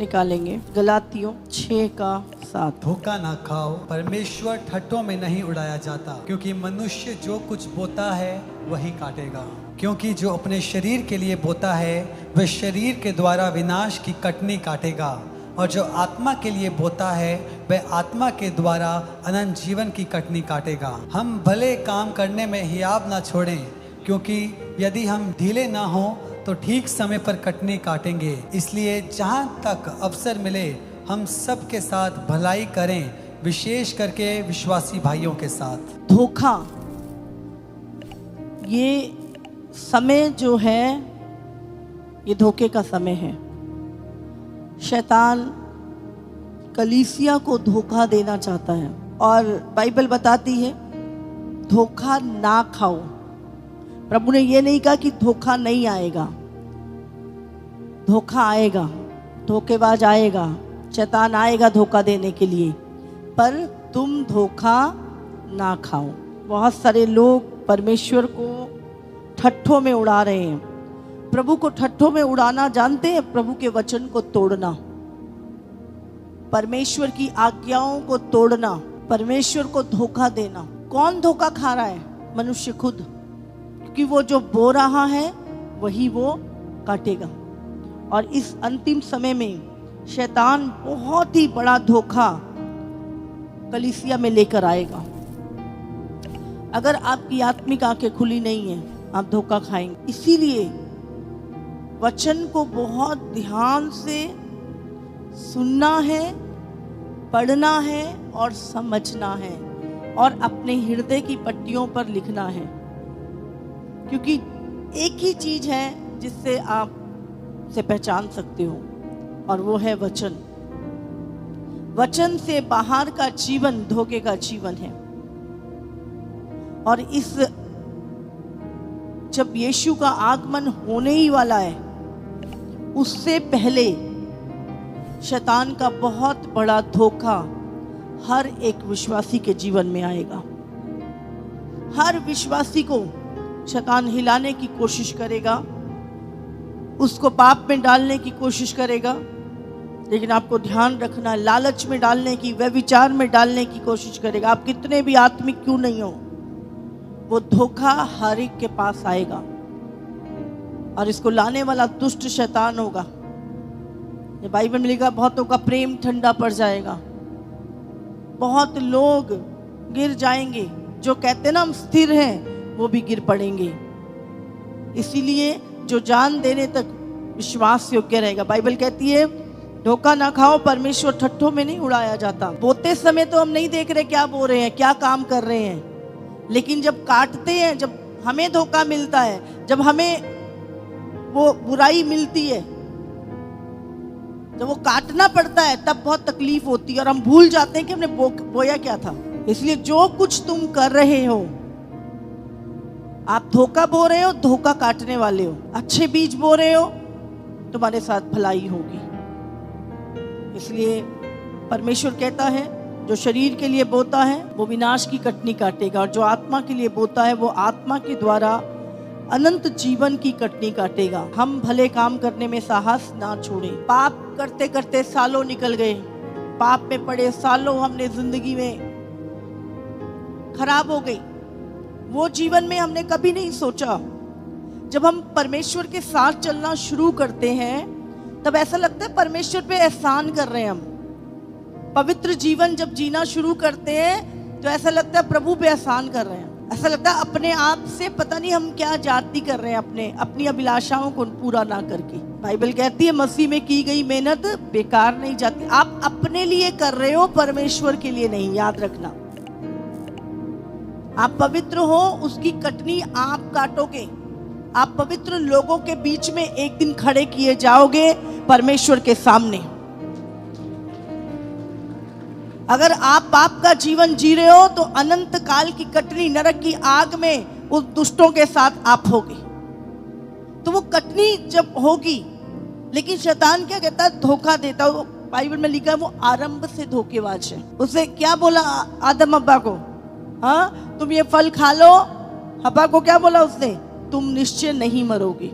निकालेंगे। गलातियों 6:7। धोखा ना खाओ, परमेश्वर ठट्ठों में नहीं उड़ाया जाता, क्योंकि मनुष्य जो कुछ बोता है वही काटेगा। क्योंकि जो अपने शरीर के लिए बोता है वह शरीर के द्वारा विनाश की कटनी काटेगा, और जो आत्मा के लिए बोता है वह आत्मा के द्वारा अनंत जीवन की कटनी काटेगा। हम भले काम करने में हियाव ना छोड़ें, क्योंकि यदि हम ढीले ना हों तो ठीक समय पर कटनी काटेंगे। इसलिए जहाँ तक अवसर मिले हम सब के साथ भलाई करें, विशेष करके विश्वासी भाइयों के साथ। धोखा, ये समय जो है ये धोखे का समय है। शैतान कलीसिया को धोखा देना चाहता है, और बाइबल बताती है धोखा ना खाओ। प्रभु ने ये नहीं कहा कि धोखा नहीं आएगा, धोखा आएगा, धोखेबाज आएगा, शैतान आएगा धोखा देने के लिए, पर तुम धोखा ना खाओ। बहुत सारे लोग परमेश्वर को ठट्ठों में उड़ा रहे हैं। प्रभु को ठट्ठों में उड़ाना जानते हैं? प्रभु के वचन को तोड़ना, परमेश्वर की आज्ञाओं को तोड़ना, परमेश्वर को धोखा देना। कौन धोखा खा रहा है? मनुष्य खुद, क्योंकि वो जो बो रहा है वही वो काटेगा। और इस अंतिम समय में शैतान बहुत ही बड़ा धोखा कलीसिया में लेकर आएगा। अगर आपकी आत्मिक आंखें खुली नहीं है, आप धोखा खाएंगे। इसीलिए वचन को बहुत ध्यान से सुनना है, पढ़ना है और समझना है, और अपने हृदय की पट्टियों पर लिखना है। क्योंकि एक ही चीज है जिससे आप से पहचान सकते हो, और वो है वचन। वचन से बाहर का जीवन धोखे का जीवन है। और इस जब यीशु का आगमन होने ही वाला है, उससे पहले शैतान का बहुत बड़ा धोखा हर एक विश्वासी के जीवन में आएगा। हर विश्वासी को शैतान हिलाने की कोशिश करेगा, उसको पाप में डालने की कोशिश करेगा। लेकिन आपको ध्यान रखना, लालच में डालने की, व्यभिचार में डालने की कोशिश करेगा। आप कितने भी आत्मिक क्यों नहीं हो, वो धोखा हर एक के पास आएगा, और इसको लाने वाला दुष्ट शैतान होगा। ये बाइबल में लिखा, बहुतों का प्रेम ठंडा पड़ जाएगा, बहुत लोग गिर जाएंगे। जो कहते ना हम स्थिर हैं, वो भी गिर पड़ेंगे। इसीलिए जो जान देने तक विश्वास योग्य रहेगा। बाइबल कहती है धोखा ना खाओ, परमेश्वर ठट्ठों में नहीं उड़ाया जाता। बोते समय तो हम नहीं देख रहे क्या बो रहे हैं, क्या काम कर रहे हैं, लेकिन जब काटते हैं, जब हमें धोखा मिलता है, जब हमें वो बुराई मिलती है, जब वो काटना पड़ता है, तब बहुत तकलीफ होती है, और हम भूल जाते हैं कि हमने बोया क्या था। इसलिए जो कुछ तुम कर रहे हो, आप धोखा बो रहे हो, धोखा काटने वाले हो। अच्छे बीज बो रहे हो, तुम्हारे साथ भलाई होगी। इसलिए परमेश्वर कहता है जो शरीर के लिए बोता है वो विनाश की कटनी काटेगा, और जो आत्मा के लिए बोता है वो आत्मा के द्वारा अनंत जीवन की कटनी काटेगा। हम भले काम करने में साहस ना छोड़ें। पाप करते करते सालों निकल गए, पाप में पड़े सालों हमने जिंदगी में खराब हो गई। वो जीवन में हमने कभी नहीं सोचा। जब हम परमेश्वर के साथ चलना शुरू करते हैं, तब ऐसा लगता है परमेश्वर पे एहसान कर रहे हैं हम। पवित्र जीवन जब जीना शुरू करते हैं, तो ऐसा लगता है प्रभु पे एहसान कर रहे हैं। ऐसा लगता है अपने आप से पता नहीं हम क्या जाति कर रहे हैं, अपनी अभिलाषाओं को पूरा ना करके। बाइबल कहती है मसीह में की गई मेहनत बेकार नहीं जाती। आप अपने लिए कर रहे हो, परमेश्वर के लिए नहीं, याद रखना। आप पवित्र हो, उसकी कटनी आप काटोगे। आप पवित्र लोगों के बीच में एक दिन खड़े किए जाओगे परमेश्वर के सामने। अगर आप पाप का जीवन जी रहे हो, तो अनंत काल की कटनी, नरक की आग में उस दुष्टों के साथ आप होगे। तो वो कटनी जब होगी, लेकिन शैतान क्या कहता है, धोखा देता है। बाइबल में लिखा है वो आरंभ से धोखेबाज है। उसे क्या बोला आदम अब्बा को, हाँ तुम ये फल खा लो। हब्बा को क्या बोला उसने, तुम निश्चय नहीं मरोगे।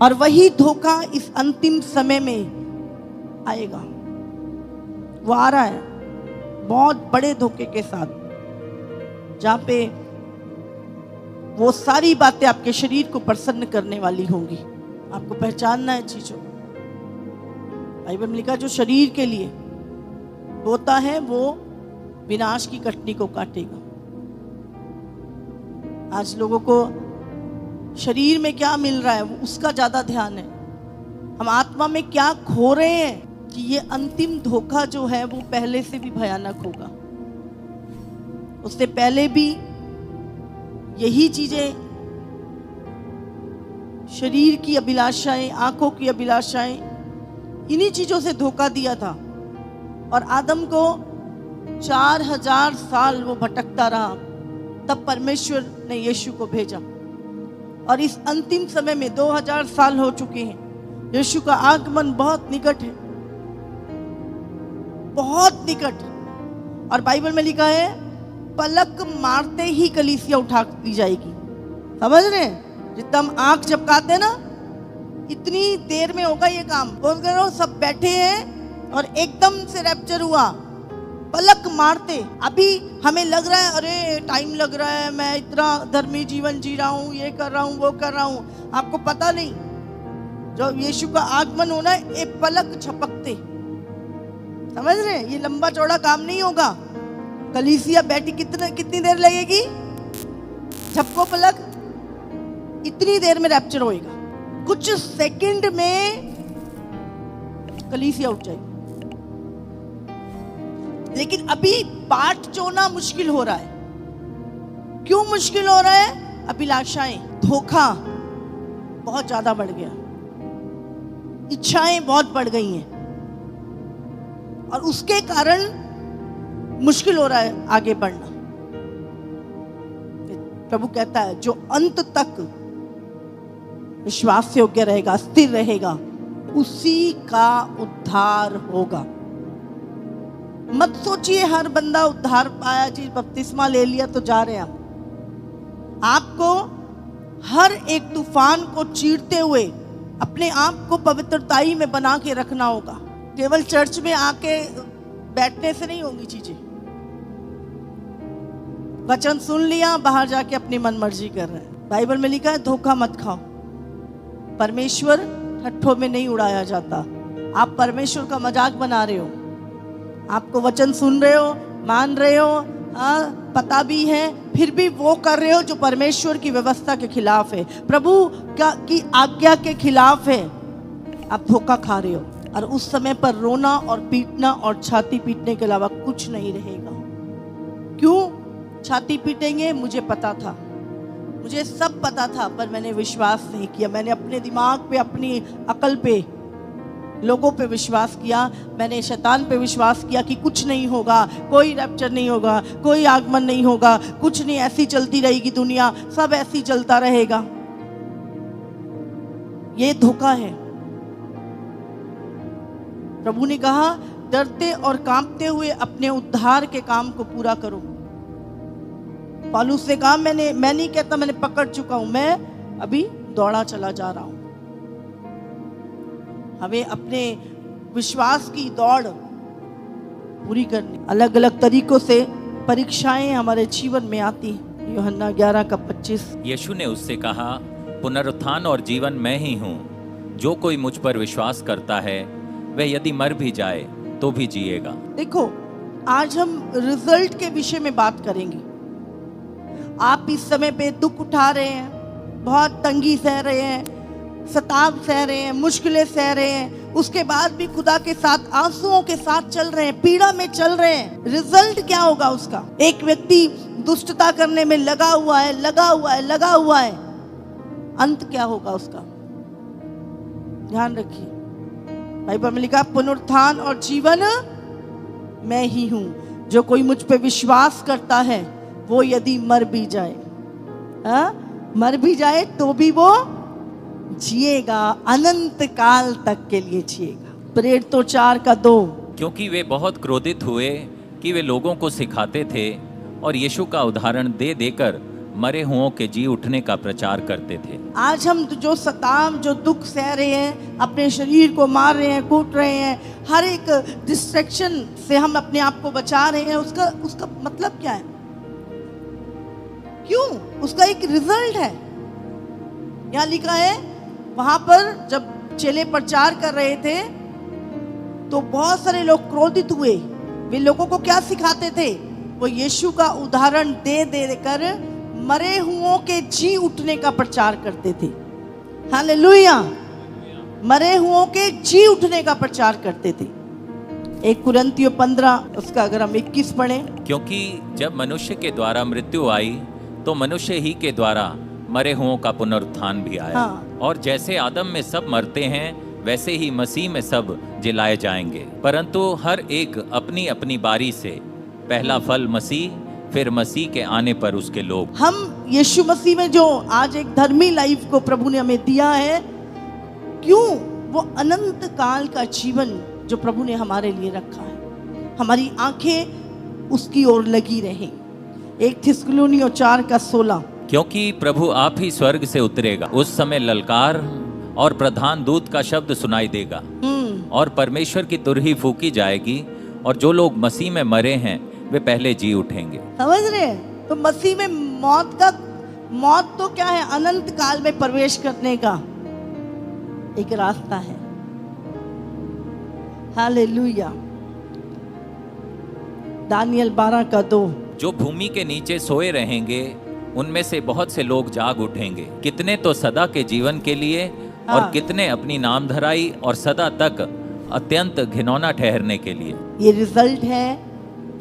और वही धोखा इस अंतिम समय में आएगा। वो आ रहा है बहुत बड़े धोखे के साथ, जहां पे वो सारी बातें आपके शरीर को प्रसन्न करने वाली होंगी। आपको पहचानना है चीजों। बाइबल में लिखा जो शरीर के लिए बोता है वो विनाश की कटनी को काटेगा। आज लोगों को शरीर में क्या मिल रहा है उसका ज्यादा ध्यान है। हम आत्मा में क्या खो रहे हैं कि ये अंतिम धोखा जो है वो पहले से भी भयानक होगा। उससे पहले भी यही चीजें, शरीर की अभिलाषाएं, आंखों की अभिलाषाएं, इन्हीं चीजों से धोखा दिया था। और आदम को 4000 साल वो भटकता रहा, तब परमेश्वर ने यीशु को भेजा। और इस अंतिम समय में 2000 साल हो चुके हैं। यीशु का आगमन बहुत निकट है, बहुत निकट। और बाइबल में लिखा है पलक मारते ही कलीसिया उठा ली जाएगी। समझ रहे हैं? जितना हम आंख झपकाते हैं ना, इतनी देर में होगा ये काम। बोल करो सब बैठे हैं और एकदम से रैप्चर हुआ, पलक मारते। अभी हमें लग रहा है अरे टाइम लग रहा है, मैं इतना धर्मी जीवन जी रहा हूँ, ये कर रहा हूँ, वो कर रहा हूँ। आपको पता नहीं, जो यीशु का आगमन होना है एक पलक झपकते। समझ रहे हैं? ये लंबा चौड़ा काम नहीं होगा। कलीसिया बैठी कितनी देर लगेगी? झपको पलक, इतनी देर में रैप्चर होएगा। कुछ सेकंड में कलीसिया उठ जाएगी। लेकिन अभी बाट जोना मुश्किल हो रहा है। क्यों मुश्किल हो रहा है? अभिलाषाएं, धोखा बहुत ज्यादा बढ़ गया, इच्छाएं बहुत बढ़ गई हैं, और उसके कारण मुश्किल हो रहा है आगे बढ़ना। प्रभु कहता है जो अंत तक विश्वास योग्य रहेगा, स्थिर रहेगा, उसी का उद्धार होगा। मत सोचिए हर बंदा उद्धार पाया जी, बपतिस्मा ले लिया तो जा रहे हैं हम। आपको हर एक तूफान को चीरते हुए अपने आप को पवित्रताई में बना के रखना होगा। केवल चर्च में आके बैठने से नहीं होंगी चीजें। वचन सुन लिया, बाहर जाके अपनी मनमर्जी कर रहे हैं। बाइबल में लिखा है धोखा मत खाओ, परमेश्वर ठट्ठों में नहीं उड़ाया जाता। आप परमेश्वर का मजाक बना रहे हो। आपको वचन सुन रहे हो, मान रहे हो, पता भी है, फिर भी वो कर रहे हो जो परमेश्वर की व्यवस्था के खिलाफ है, प्रभु की आज्ञा के खिलाफ है। आप धोखा खा रहे हो। और उस समय पर रोना और पीटना और छाती पीटने के अलावा कुछ नहीं रहेगा। क्यों छाती पीटेंगे? मुझे पता था, मुझे सब पता था, पर मैंने विश्वास नहीं किया। मैंने अपने दिमाग पे, अपनी अकल पे, लोगों पे विश्वास किया। मैंने शैतान पे विश्वास किया कि कुछ नहीं होगा, कोई रैप्चर नहीं होगा, कोई आगमन नहीं होगा, कुछ नहीं, ऐसी चलती रहेगी दुनिया, सब ऐसी चलता रहेगा। ये धोखा है। प्रभु ने कहा डरते और कांपते हुए अपने उद्धार के काम को पूरा करो। पौलुस ने कहा मैं नहीं कहता मैंने पकड़ चुका हूं, मैं अभी दौड़ा चला जा रहा हूं। हमें अपने विश्वास की दौड़ पूरी करनी। अलग अलग तरीकों से परीक्षाएं हमारे जीवन में आती हैं। यूहन्ना 11:25। यीशु ने उससे कहा पुनरुत्थान और जीवन मैं ही हूँ, जो कोई मुझ पर विश्वास करता है वह यदि मर भी जाए तो भी जिएगा। देखो आज हम रिजल्ट के विषय में बात करेंगे। आप इस समय पे दुख उठा रहे हैं, बहुत तंगी सह रहे हैं, सताव सह रहे हैं, मुश्किलें सह रहे हैं, उसके बाद भी खुदा के साथ आंसुओं के साथ चल रहे हैं, पीड़ा में चल रहे हैं। रिजल्ट क्या होगा उसका? एक व्यक्ति दुष्टता करने में लगा हुआ है, अंत क्या होगा उसका? ध्यान रखिए। बाइबल में लिखा पुनरुत्थान और जीवन मैं ही हूं, जो कोई मुझ पे विश्वास करता है वो यदि मर भी जाए, मर भी जाए तो भी वो जिएगा, अनंत काल तक के लिए जिएगा। प्रेरित तो 4:2। क्योंकि वे बहुत क्रोधित हुए कि वे लोगों को सिखाते थे और यीशु का उदाहरण दे देकर मरे हुओं के जी उठने का प्रचार करते थे। आज हम जो सताम, जो दुख सह रहे हैं, अपने शरीर को मार रहे हैं, कूट रहे हैं, हर एक डिस्ट्रैक्शन से हम अपने आप को बचा रहे हैं, उसका मतलब क्या है? क्यों? उसका एक रिजल्ट है। यहाँ लिखा है, वहां पर जब चेले प्रचार कर रहे थे तो बहुत सारे लोग क्रोधित हुए। वे लोगों को क्या सिखाते थे? वो यीशु का उदाहरण दे देकर मरे हुओं के जी उठने का प्रचार करते थे। हालेलुया! मरे हुओं के जी उठने का प्रचार करते थे। 1 कुरिन्थियों 15 उसका अगर हम 21 पढ़ें। क्योंकि जब मनुष्य के द्वारा मृत्यु आई तो मनुष्य ही के द्वारा मरे हुओं का पुनरुत्थान भी आया। हाँ। और जैसे आदम में सब मरते हैं वैसे ही मसीह में सब जिलाए जाएंगे, परंतु हर एक अपनी अपनी बारी से, पहला फल मसीह, फिर मसीह के आने पर उसके लोग। हम यीशु मसीह में जो आज एक धर्मी लाइफ को प्रभु ने हमें दिया है, क्यों? वो अनंत काल का जीवन जो प्रभु ने हमारे लिए रखा है, हमारी आंखें उसकी ओर लगी रहें। 1 थिस्सलुनीयों 4:16। क्योंकि प्रभु आप ही स्वर्ग से उतरेगा, उस समय ललकार और प्रधान दूत का शब्द सुनाई देगा और परमेश्वर की तुरही फूकी जाएगी और जो लोग मसीह में मरे हैं वे पहले जी उठेंगे। समझ रहे हैं? तो मसीह में मौत तो क्या है? अनंत काल में प्रवेश करने का एक रास्ता है। हालेलुया! दानियल 12:2। जो भूमि के नीचे सोए रहेंगे उनमें से बहुत से लोग जाग उठेंगे, कितने तो सदा के जीवन के लिए और कितने अपनी नामधराई और सदा तक अत्यंत घिनौना ठहरने के लिए। ये रिजल्ट है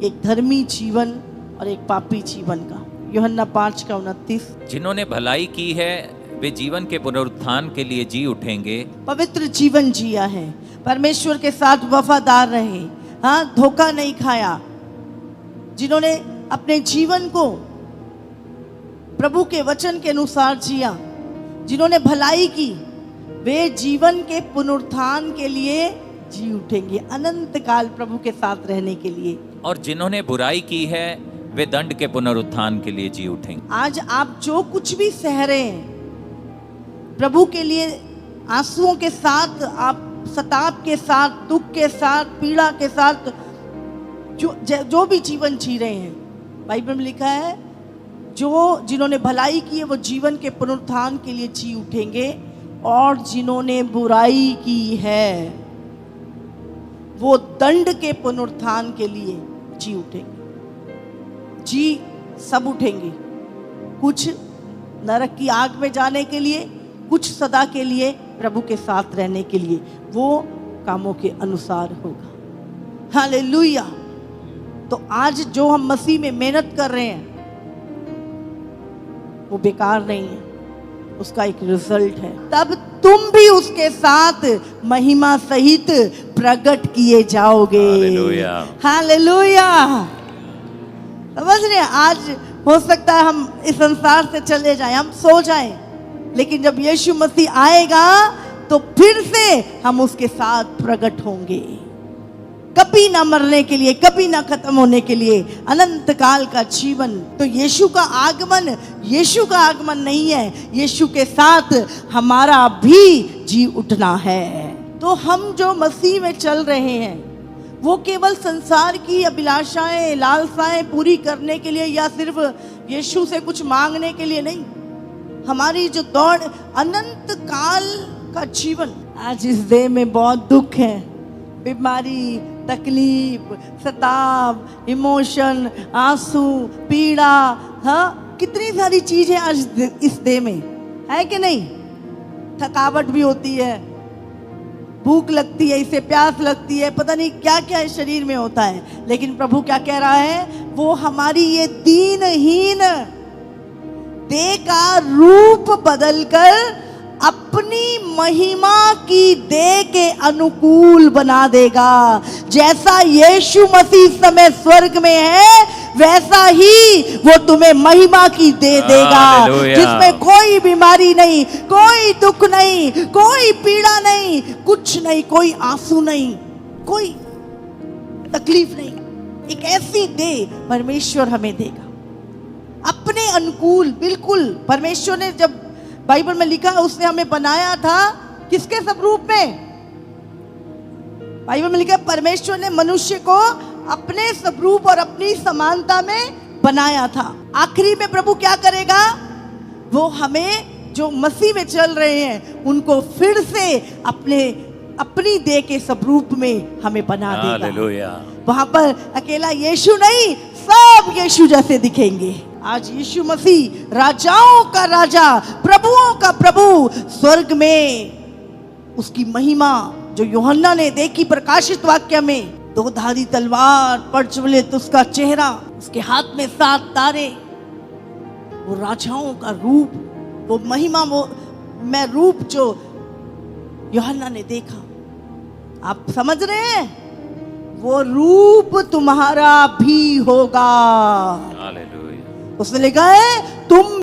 एक धर्मी जीवन और एक पापी जीवन का। यूहन्ना 5:29। जिन्होंने भलाई की है वे जीवन के पुनरुत्थान के लिए जी उठेंगे। पवित्र जीवन जिया है, परमेश्वर के साथ वफादार रहे, हाँ, धोखा नहीं खाया। जिन्होंने अपने जीवन को प्रभु के वचन के अनुसार जिया, जिन्होंने भलाई की, वे जीवन के पुनरुत्थान के लिए जी उठेंगे, अनंत काल प्रभु के साथ रहने के लिए। और जिन्होंने बुराई की है वे दंड के पुनरुत्थान के लिए जी उठेंगे। आज आप जो कुछ भी सह रहे हैं प्रभु के लिए, आंसुओं के साथ, आप सताप के साथ, दुख के साथ, पीड़ा के साथ जो भी जीवन जी रहे हैं, बाइबल में लिखा है जिन्होंने भलाई की है वो जीवन के पुनरुत्थान के लिए जी उठेंगे, और जिन्होंने बुराई की है वो दंड के पुनरुत्थान के लिए जी उठेंगे। जी सब उठेंगे, कुछ नरक की आग में जाने के लिए, कुछ सदा के लिए प्रभु के साथ रहने के लिए। वो कामों के अनुसार होगा। हालेलुया! तो आज जो हम मसीह में मेहनत कर रहे हैं वो बेकार नहीं है, उसका एक रिजल्ट है। तब तुम भी उसके साथ महिमा सहित प्रकट किए जाओगे। हालेलुया! हालेलुया! समझ रहे हैं? आज हो सकता है हम इस संसार से चले जाएं, हम सो जाएं, लेकिन जब यीशु मसीह आएगा तो फिर से हम उसके साथ प्रकट होंगे, कभी ना मरने के लिए, कभी ना खत्म होने के लिए, अनंत काल का जीवन। तो यीशु का आगमन नहीं है, यीशु के साथ हमारा भी जी उठना है। तो हम जो मसीह में चल रहे हैं वो केवल संसार की अभिलाषाएं, लालसाएं पूरी करने के लिए या सिर्फ यीशु से कुछ मांगने के लिए नहीं। हमारी जो दौड़ अनंत काल का जीवन। आज इस देह में बहुत दुख है, बीमारी, तकलीफ, सताव, इमोशन, आंसू, पीड़ा, हाँ, कितनी सारी चीजें आज इस देह में है कि नहीं? थकावट भी होती है, भूख लगती है, इसे प्यास लगती है, पता नहीं क्या क्या है शरीर में होता है। लेकिन प्रभु क्या कह रहा है? वो हमारी ये दीनहीन देह का रूप बदलकर अपनी महिमा की देह के अनुकूल बना देगा। जैसा यीशु मसीह समय स्वर्ग में है वैसा ही वो तुम्हें महिमा की देह देगा, जिसमें कोई बीमारी नहीं, कोई दुख नहीं, कोई पीड़ा नहीं, कुछ नहीं, कोई आंसू नहीं, कोई तकलीफ नहीं। एक ऐसी देह परमेश्वर हमें देगा। अपने अनुकूल। बिल्कुल, परमेश्वर ने, जब बाइबल में लिखा है उसने हमें बनाया था किसके स्वरूप में? बाइबल में लिखा है परमेश्वर ने मनुष्य को अपने स्वरूप और अपनी समानता में बनाया था। आखिरी में प्रभु क्या करेगा? वो हमें, जो मसीह में चल रहे हैं, उनको फिर से अपनी देह के स्वरूप में हमें बना देगा। हालेलुया। वहां पर अकेला यीशु नहीं, सब यीशु जैसे दिखेंगे। आज यीशु मसीह राजाओं का राजा, प्रभुओं का प्रभु, स्वर्ग में उसकी महिमा जो यूहन्ना ने देखी प्रकाशित वाक्य में, 2 धारी तलवार, प्रज्वलित उसका चेहरा, उसके हाथ में 7 तारे, वो राजाओं का रूप, वो महिमा, वो मैं रूप जो यूहन्ना ने देखा। आप समझ रहे हैं? वो रूप तुम्हारा भी होगा। हालेलुया। उसने लिखा है तुम